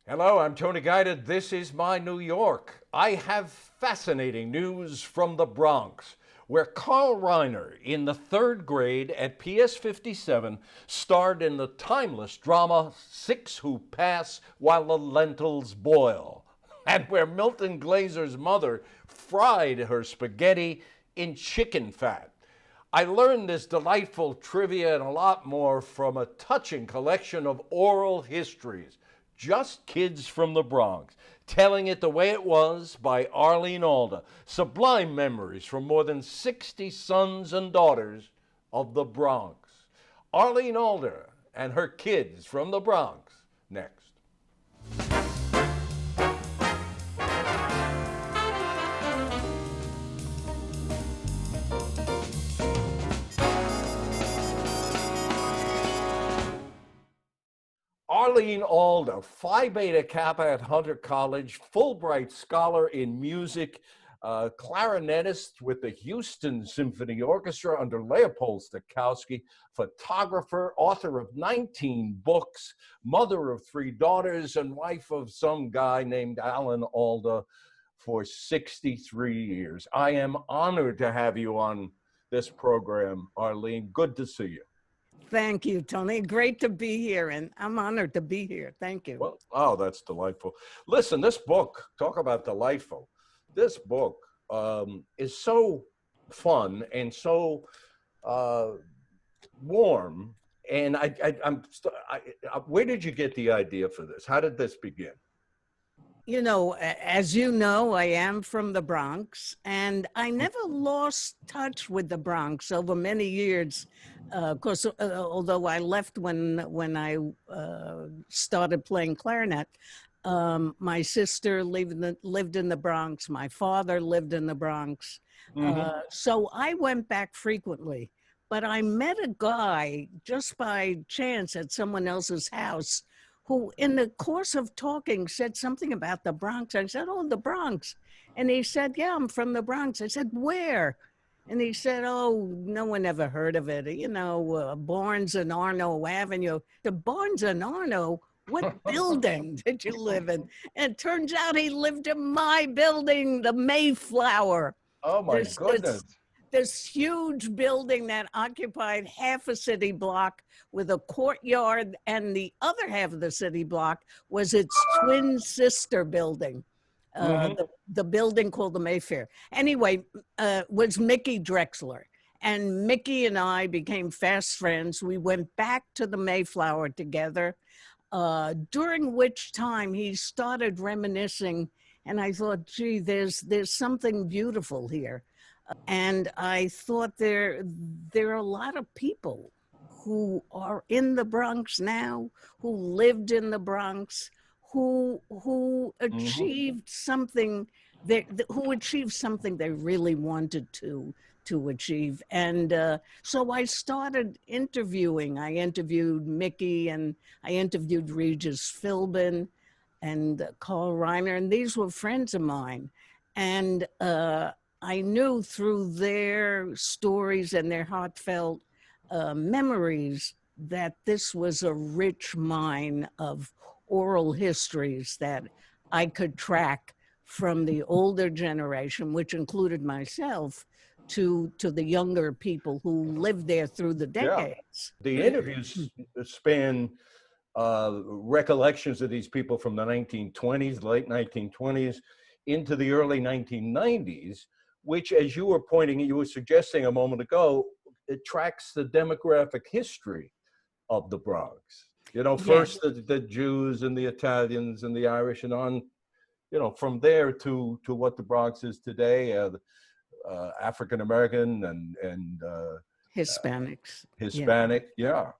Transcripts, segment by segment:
Hello, I'm Tony Guida. This is my New York. I have fascinating news from the Bronx, where Carl Reiner, in the third grade at PS 57, starred in the timeless drama Six Who Pass While the Lentils Boil, and where Milton Glazer's mother fried her spaghetti in chicken fat. I learned this delightful trivia and a lot more from a touching collection of oral histories. Just Kids from the Bronx, telling it the way it was by Arlene Alda. Sublime memories from more than 60 sons and daughters of the Bronx. Arlene Alda and her Kids from the Bronx, next. Arlene Alda, Phi Beta Kappa at Hunter College, Fulbright Scholar in Music, clarinetist with the Houston Symphony Orchestra under Leopold Stokowski, photographer, author of 19 books, mother of 3 daughters, and wife of some guy named Alan Alda for 63 years. I am honored to have you on this program, Arlene. Good to see you. Thank you, Tony. Great to be here, and I'm honored to be here. Thank you. Well, oh, that's delightful. Listen, this book, talk about delightful. This book is so fun and so warm. And where did you get the idea for this? How did this begin? You know, as you know, I am from the Bronx, and I never lost touch with the Bronx over many years. Of course, although I left when I started playing clarinet, my sister lived in the Bronx. My father lived in the Bronx. So I went back frequently. But I met a guy just by chance at someone else's house who, in the course of talking, said something about the Bronx. I said, "Oh, the Bronx." And he said, "Yeah, I'm from the Bronx." I said, "Where?" And he said, "Oh, no one ever heard of it. You know, Barnes and Arno Avenue." The Barnes and Arno, what building did you live in? And it turns out he lived in my building, the Mayflower. Oh, my goodness. This huge building that occupied half a city block with a courtyard, and the other half of the city block was its twin sister building, the building called the Mayfair. Anyway, was Mickey Drexler. And Mickey and I became fast friends. We went back to the Mayflower together, during which time he started reminiscing. And I thought, gee, there's something beautiful here. And I thought there are a lot of people who are in the Bronx now, who lived in the Bronx, who achieved something who achieved something they really wanted to achieve. And so I started interviewing. I interviewed Mickey, and I interviewed Regis Philbin and Carl Reiner, and these were friends of mine. And I knew through their stories and their heartfelt memories that this was a rich mine of oral histories that I could track from the older generation, which included myself, to the younger people who lived there through the decades. Yeah. The interviews span recollections of these people from the 1920s, late 1920s, into the early 1990s, which, as you were suggesting a moment ago, it tracks the demographic history of the Bronx. You know, first the Jews and the Italians and the Irish, and on, you know, from there to what the Bronx is today, African American and Hispanics. Hispanic, yeah.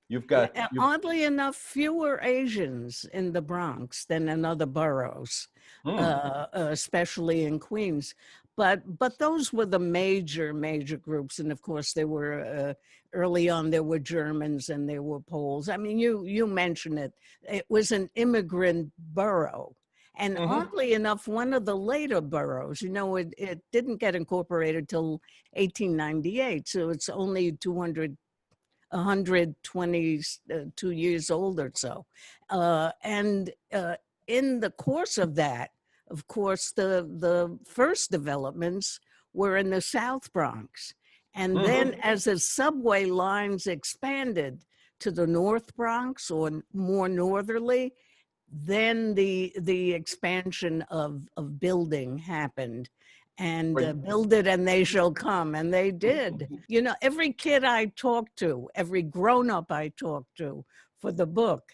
You've got oddly enough, fewer Asians in the Bronx than in other boroughs, especially in Queens. But those were the major groups, and of course there were early on there were Germans and there were Poles. I mean, you mentioned it. It was an immigrant borough, and oddly enough, one of the later boroughs. You know, it didn't get incorporated till 1898, so it's only 122 years old or so, and in the course of that, of course, the first developments were in the South Bronx. And then as the subway lines expanded to the North Bronx or more northerly, then the expansion of building happened. And build it and they shall come. And they did. You know, every kid I talked to, every grown-up I talked to for the book,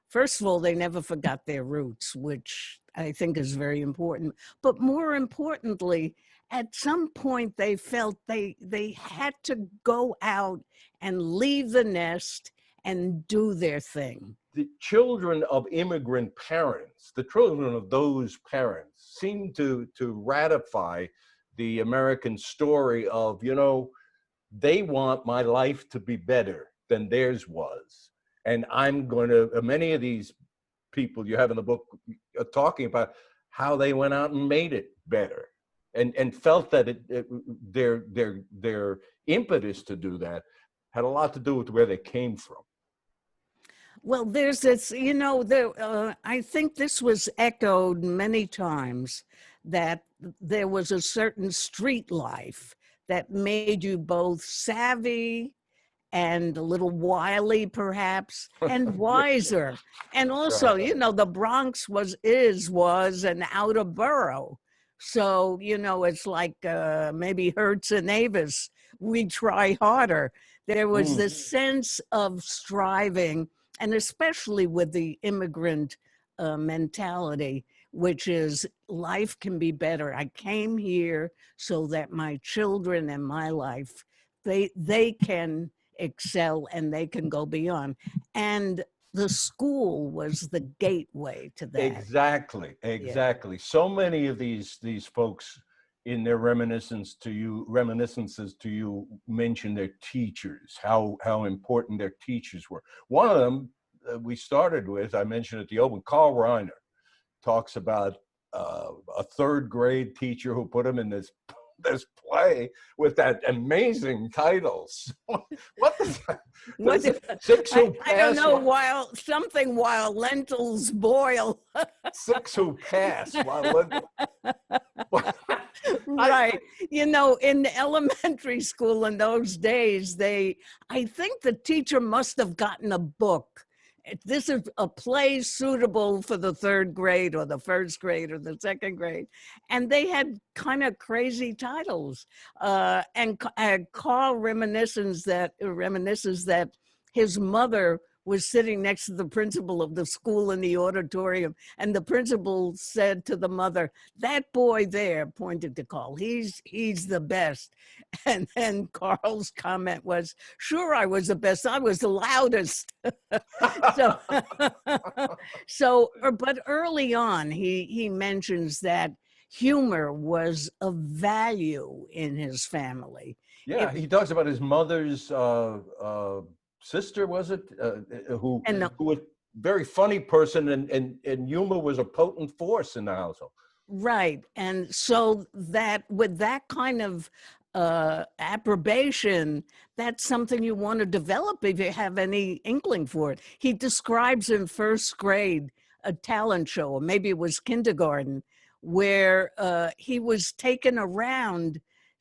first of all, they never forgot their roots, which I think is very important. But more importantly, at some point they felt they had to go out and leave the nest and do their thing. The children of immigrant parents, the children of those parents, seem to ratify the American story of, you know, they want my life to be better than theirs was. And I'm going to, many of these people you have in the book are talking about how they went out and made it better, and felt that their impetus to do that had a lot to do with where they came from. Well, there's this, you know, I think this was echoed many times, that there was a certain street life that made you both savvy and a little wily, perhaps, and wiser. And also, you know, the Bronx was an outer borough. So, you know, it's like maybe Hertz and Avis, we try harder. There was this sense of striving, and especially with the immigrant mentality, which is life can be better. I came here so that my children and my life, they can excel and they can go beyond. And the school was the gateway to that. Exactly. Yeah. So many of these folks in their reminiscences to you mention their teachers, how important their teachers were. One of them we started with, I mentioned at the open, Carl Reiner talks about a third grade teacher who put him in this play with that amazing titles. What is that? What if, Six who I don't know, while lentils boil. Six who pass while Right. You know, in elementary school in those days, I think the teacher must have gotten a book. This is a play suitable for the third grade or the first grade or the second grade. And they had kind of crazy titles. And Carl reminisces that his mother was sitting next to the principal of the school in the auditorium. And the principal said to the mother, "That boy there," pointed to Carl, he's the best. And then Carl's comment was, "Sure, I was the best. I was the loudest." But early on, he mentions that humor was of value in his family. Yeah, he talks about his mother's sister, was it, who was a very funny person, and humor was a potent force in the household. Right. And so that with that kind of approbation, that's something you want to develop if you have any inkling for it. He describes in first grade a talent show, or maybe it was kindergarten, where he was taken around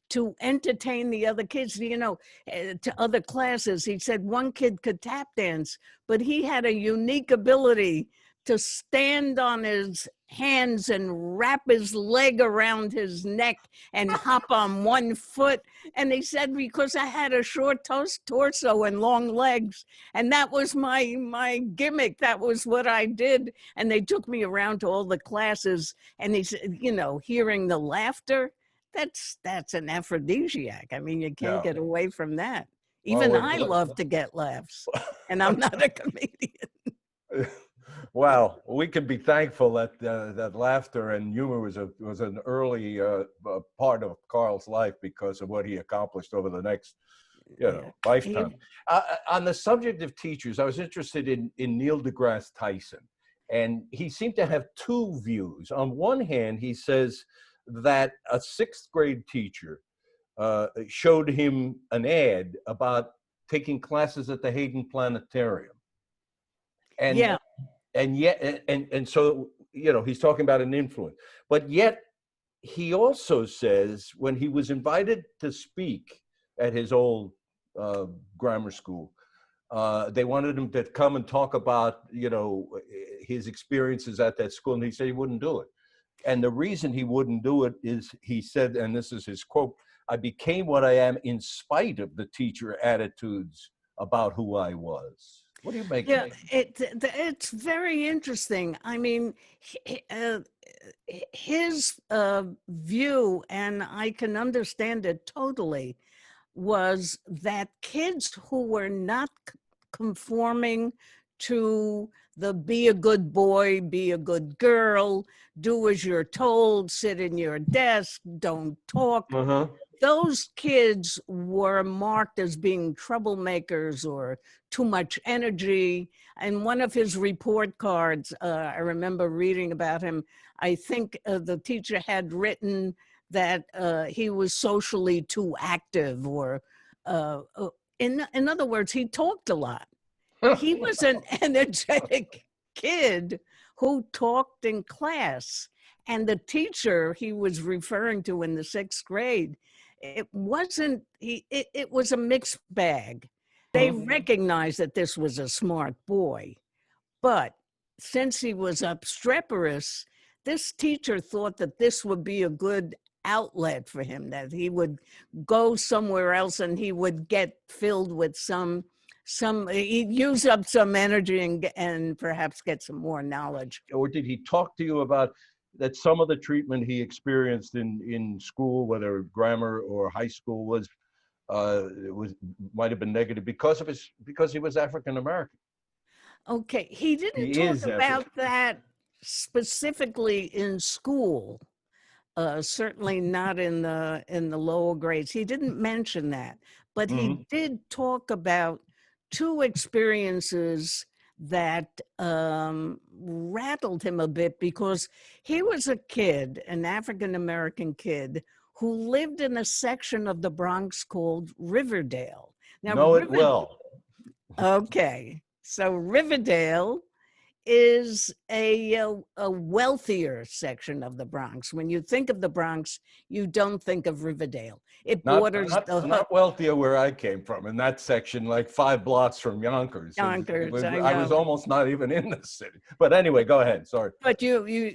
to entertain the other kids, you know, to other classes. He said one kid could tap dance, but he had a unique ability to stand on his hands and wrap his leg around his neck and hop on one foot. And he said, because I had a short torso and long legs, and that was my gimmick. That was what I did. And they took me around to all the classes. And he said, you know, hearing the laughter, that's an aphrodisiac. I mean, you can't get away from that. Even I love to get laughs, and I'm not a comedian. Well, we can be thankful that that laughter and humor was an early part of Carl's life because of what he accomplished over the next, lifetime. On the subject of teachers, I was interested in Neil deGrasse Tyson, and he seemed to have two views. On one hand, he says that a sixth grade teacher showed him an ad about taking classes at the Hayden Planetarium. And so he's talking about an influence. But yet he also says when he was invited to speak at his old grammar school, they wanted him to come and talk about, his experiences at that school, and he said he wouldn't do it. And the reason he wouldn't do it is, he said, and this is his quote, "I became what I am in spite of the teacher attitudes about who I was." What do you make of it? It's very interesting. I mean, his view, and I can understand it totally, was that kids who were not conforming to the be a good boy, be a good girl, do as you're told, sit in your desk, don't talk. Those kids were marked as being troublemakers or too much energy. And one of his report cards, I remember reading about him, I think the teacher had written that he was socially too active, or in other words, he talked a lot. He was an energetic kid who talked in class. And the teacher he was referring to in the 6th grade, it was a mixed bag. They recognized that this was a smart boy. But since he was obstreperous, this teacher thought that this would be a good outlet for him, that he would go somewhere else and he would get filled with he'd use up some energy and perhaps get some more knowledge. Or did he talk to you about that some of the treatment he experienced in school, whether grammar or high school, might have been negative because he was African American? Okay, he didn't talk about that specifically in school. Certainly not in the lower grades. He didn't mention that, but he did talk about 2 experiences that rattled him a bit, because he was a kid, an African-American kid, who lived in a section of the Bronx called Riverdale. Now, know it well. Okay, so Riverdale is a wealthier section of the Bronx. When you think of the Bronx, you don't think of Riverdale. It borders not wealthier where I came from, in that section, like 5 blocks from Yonkers. I was almost not even in the city. But anyway, go ahead. Sorry. But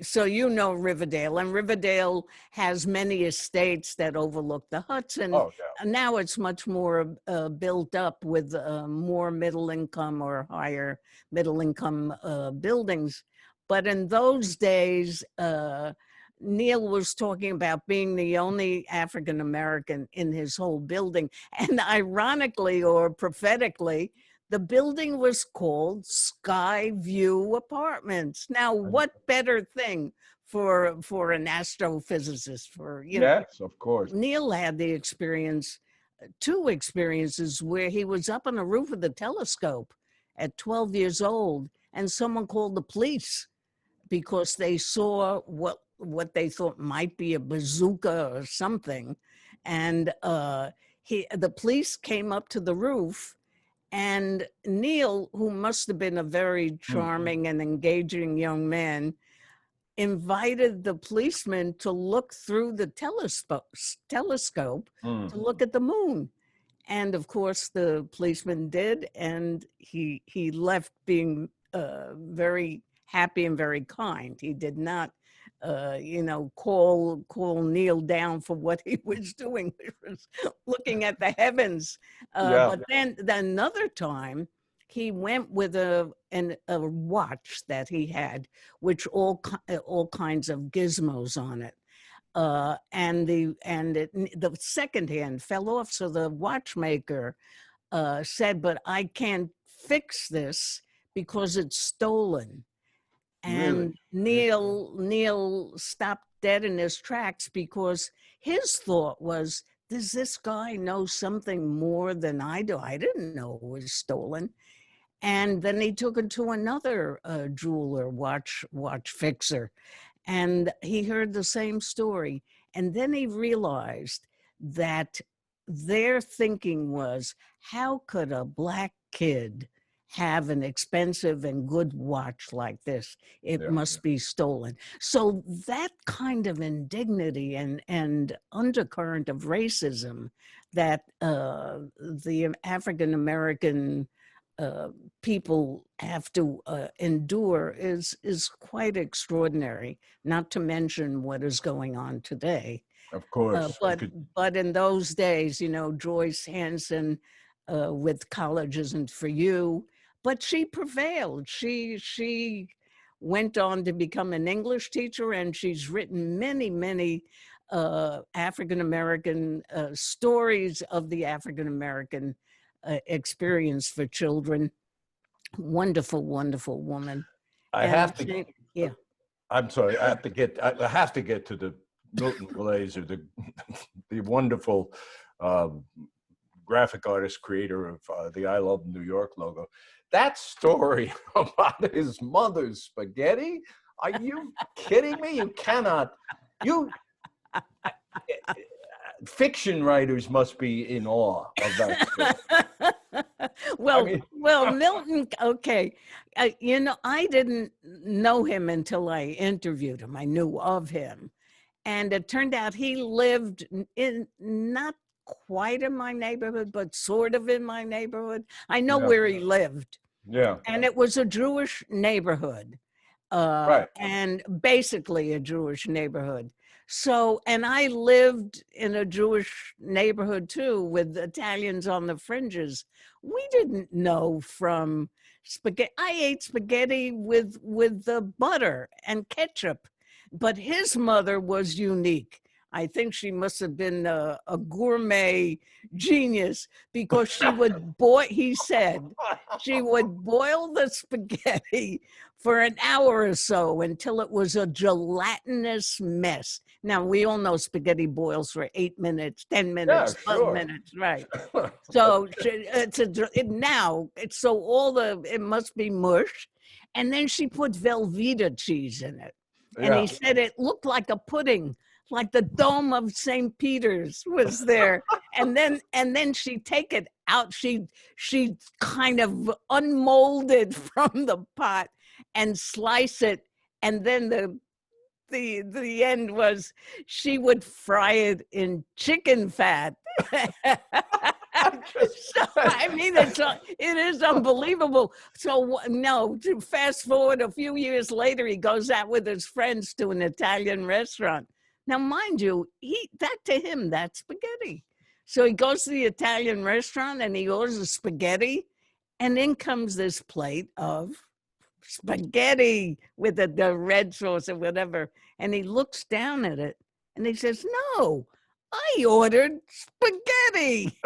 so you know Riverdale, and Riverdale has many estates that overlook the Hudson. Oh, yeah. Now it's much more built up with more middle income or higher middle income buildings. But in those days, Neil was talking about being the only African American in his whole building. And ironically or prophetically, the building was called Sky View Apartments. Now, what better thing for an astrophysicist? Yes, of course. Neil had the experience, 2 experiences, where he was up on the roof of the telescope at 12 years old, and someone called the police because they saw what they thought might be a bazooka or something. And the police came up to the roof, and Neil, who must have been a very charming and engaging young man, invited the policeman to look through the telescope to look at the moon. And of course, the policeman did, and he left being very happy and very kind. He did not, call Neil down for what he was doing, which was looking at the heavens. But then another time, he went with a watch that he had, which all kinds of gizmos on it. And the second hand fell off. So the watchmaker said, "But I can't fix this because it's stolen." And really? Neil stopped dead in his tracks, because his thought was, does this guy know something more than I do? I didn't know it was stolen. And then he took it to another jeweler, watch fixer, and he heard the same story. And then he realized that their thinking was, how could a Black kid have an expensive and good watch like this. It must be stolen. So that kind of indignity and undercurrent of racism that the African American people have to endure is quite extraordinary. Not to mention what is going on today. Of course. But in those days, you know, Joyce Hanson with College Isn't For You, but she prevailed. She went on to become an English teacher, and she's written many African American stories of the African American experience for children. Wonderful, wonderful woman. I have to. Yeah. I'm sorry. I have to get to the Milton Glaser, the wonderful graphic artist, creator of the I Love New York logo. That story about his mother's spaghetti? Are you kidding me? You cannot. Fiction writers must be in awe of that story. Well, Milton, okay. You know, I didn't know him until I interviewed him. I knew of him. And it turned out he lived in not quite in my neighborhood, but sort of in my neighborhood. I know where he lived. Yeah. And it was a Jewish neighborhood. Right. And basically a Jewish neighborhood. So, and I lived in a Jewish neighborhood too, with Italians on the fringes. We didn't know from spaghetti. I ate spaghetti with the butter and ketchup, but his mother was unique. I think she must have been a gourmet genius, because she would he said, she would boil the spaghetti for an hour or so until it was a gelatinous mess. Now, we all know spaghetti boils for 8 minutes, 10 minutes, 12 minutes, right? So it must be mush. And then she put Velveeta cheese in it. And he said it looked like a pudding, like the dome of St. Peter's was there. And then she'd take it out. She kind of unmolded from the pot and slice it. And then the end was she would fry it in chicken fat. So, I mean, it is unbelievable. So no, to fast forward a few years later, he goes out with his friends to an Italian restaurant. Now, mind you, to him, that's spaghetti. So he goes to the Italian restaurant and he orders spaghetti, and in comes this plate of spaghetti with the red sauce or whatever. And he looks down at it and he says, "No, I ordered spaghetti."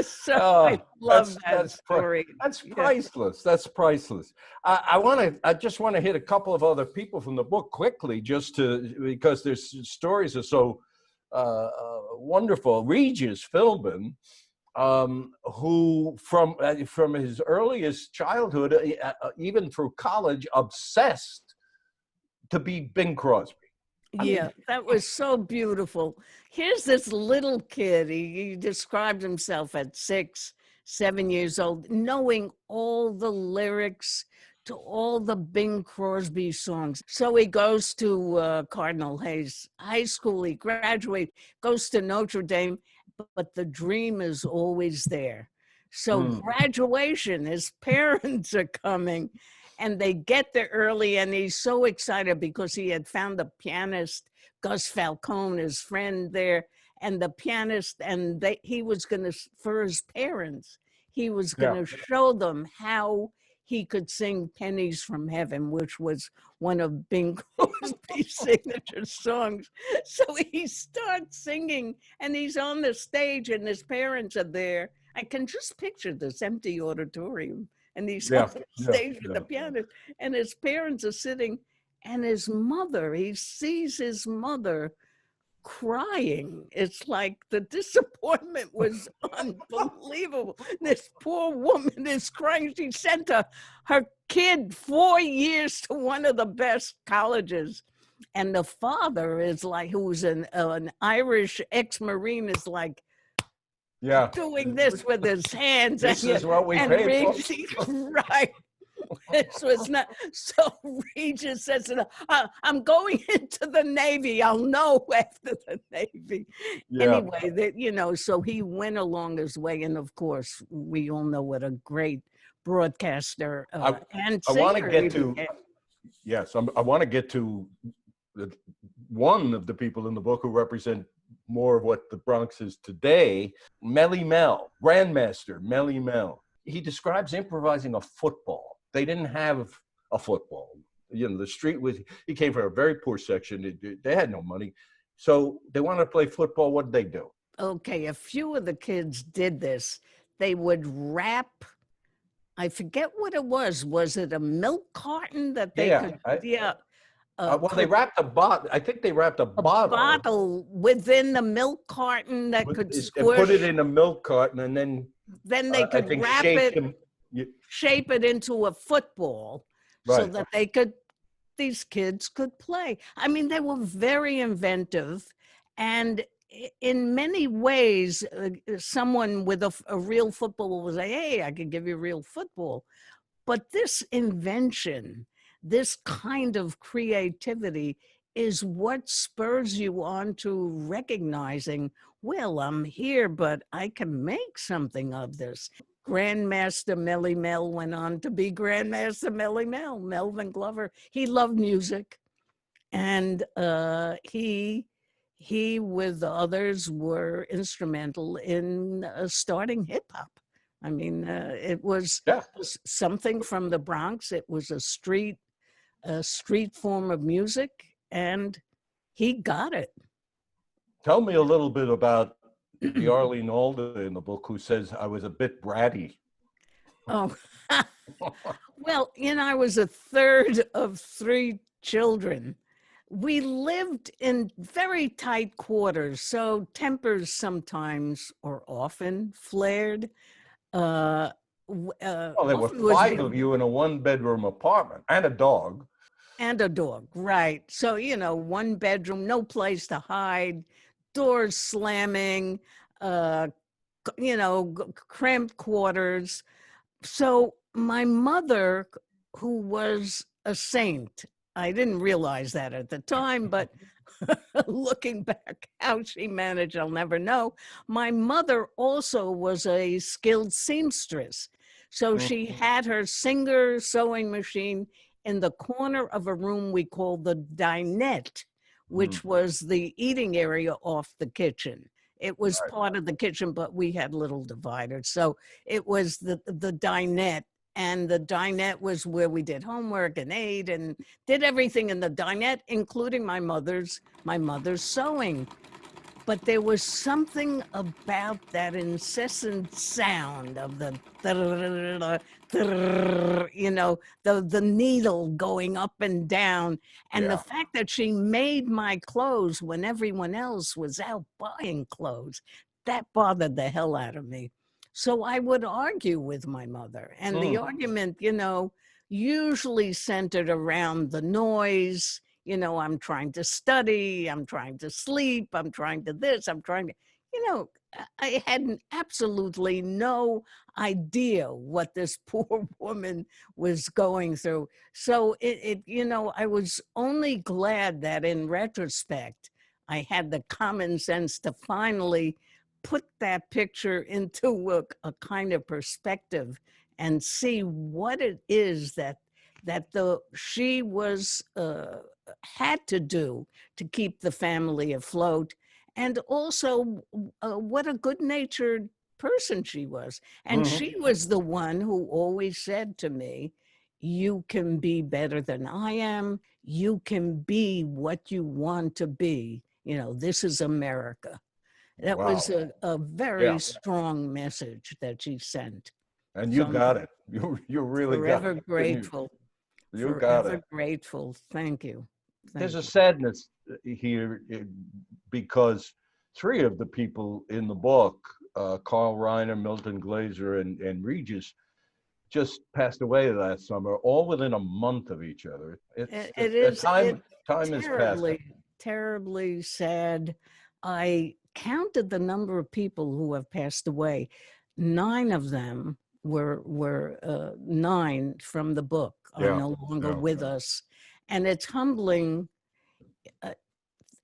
So I love that story. That's priceless. That's priceless. I just want to hit a couple of other people from the book quickly, because their stories are so wonderful. Regis Philbin, who from his earliest childhood, even through college, obsessed to be Bing Crosby. That was so beautiful. Here's this little kid. He described himself at 6, 7 years old, knowing all the lyrics to all the Bing Crosby songs. So he goes to Cardinal Hayes High School. He graduates, goes to Notre Dame, but the dream is always there. So graduation, his parents are coming. And they get there early, and he's so excited because he had found the pianist, Gus Falcone, his friend there, and the pianist, and he was going to, for his parents, he was going to show them how he could sing Pennies from Heaven, which was one of Bing Crosby's signature songs. So he starts singing, and he's on the stage, and his parents are there. I can just picture this empty auditorium. And he's on the stage with the pianist, and his parents are sitting, and his mother, he sees his mother crying. It's like the disappointment was unbelievable. This poor woman is crying. She sent her kid 4 years to one of the best colleges. And the father is like, who's an Irish ex-Marine, is like, Yeah. doing this with his hands. This is what we and pay for. Regis, right. This was not, so Regis says, I'm going into the Navy. I'll know after the Navy. Yeah. Anyway, so he went along his way. And of course, we all know what a great broadcaster and singer. I want to get to, became. yes, I want to get to one of the people in the book who represent more of what the Bronx is today, Mel Mel, Grandmaster Mel Mel. He describes improvising a football. They didn't have a football. The street was, he came from a very poor section. They had no money. So they wanted to play football. What did they do? Okay, a few of the kids did this. They would wrap, I forget what it was. Was it a milk carton that they could? Well, they wrapped a bottle. I think they wrapped a bottle within the milk carton that could squish. Put it in a milk carton, and then they could wrap it, shape it into a football, right, so that these kids could play. I mean, they were very inventive, and in many ways, someone with a real football will say, "Hey, I could give you a real football," but this invention, this kind of creativity is what spurs you on to recognizing, well, I'm here, but I can make something of this. Grandmaster Mel Mel went on to be Grandmaster Mel Mel, Melvin Glover. He loved music, and he with others were instrumental in starting hip hop. I mean, it was something from the Bronx. It was a street form of music, and he got it. Tell me a little bit about the Arlene Alda in the book, who says I was a bit bratty. Oh, well, I was a third of 3 children. We lived in very tight quarters, so tempers sometimes or often flared. Well, there were 5 of you in a 1-bedroom apartment and a dog. And a dog, right. So, 1 bedroom, no place to hide, doors slamming, cramped quarters. So my mother, who was a saint, I didn't realize that at the time, but looking back, how she managed, I'll never know. My mother also was a skilled seamstress. So she had her Singer sewing machine in the corner of a room we called the dinette, which was the eating area off the kitchen. It was part of the kitchen, but we had little dividers. So it was the dinette, and the dinette was where we did homework and ate and did everything in the dinette, including my mother's sewing. But there was something about that incessant sound of the needle going up and down. And the fact that she made my clothes when everyone else was out buying clothes, that bothered the hell out of me. So I would argue with my mother. And the argument, usually centered around the noise. I'm trying to study, I'm trying to sleep, I'm trying to this, I'm trying to, I had absolutely no idea what this poor woman was going through. So I was only glad that in retrospect, I had the common sense to finally put that picture into a kind of perspective and see what it is that she was had to do to keep the family afloat, and also what a good-natured person she was. And she was the one who always said to me, you can be better than I am. You can be what you want to be. This is America. That was a very strong message that she sent. And you got it. You really got it. Forever grateful. You got it. Grateful. Thank you. There's a sadness here because 3 of the people in the book, Carl Reiner, Milton Glaser, and Regis, just passed away last summer, all within a month of each other. Time is passing. Terribly sad. I counted the number of people who have passed away. 9 of them were 9 from the book are Yeah. no longer Yeah. with us. And it's humbling.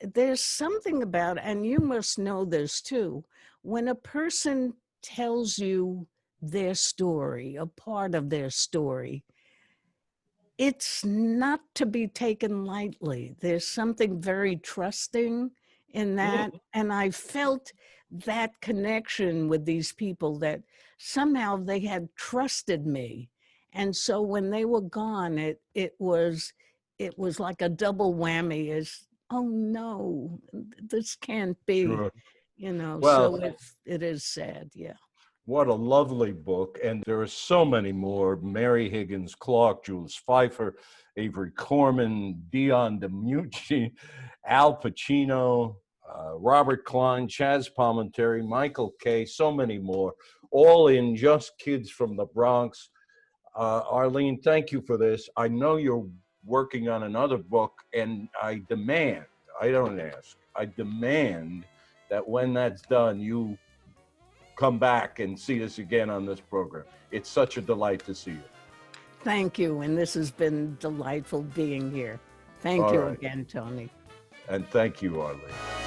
There's something about, and you must know this too, when a person tells you their story, a part of their story, it's not to be taken lightly. There's something very trusting in that. And I felt that connection with these people, that somehow they had trusted me. And so when they were gone, it was like a double whammy, is, oh no, this can't be, Sure. so Well, it is sad. Yeah. what a lovely book. And there are so many more. Mary Higgins Clark, Jules Pfeiffer, Avery Corman, Dion DiMucci, Al Pacino, Robert Klein, Chaz Palminteri, Michael Kay, so many more, all in just Kids from the Bronx. Arlene, thank you for this. I know you're working on another book, and I don't ask, I demand that when that's done, you come back and see us again on this program. It's such a delight to see you. Thank you. And this has been delightful being here. Thank All you right. again, Tony. And thank you, Arlene.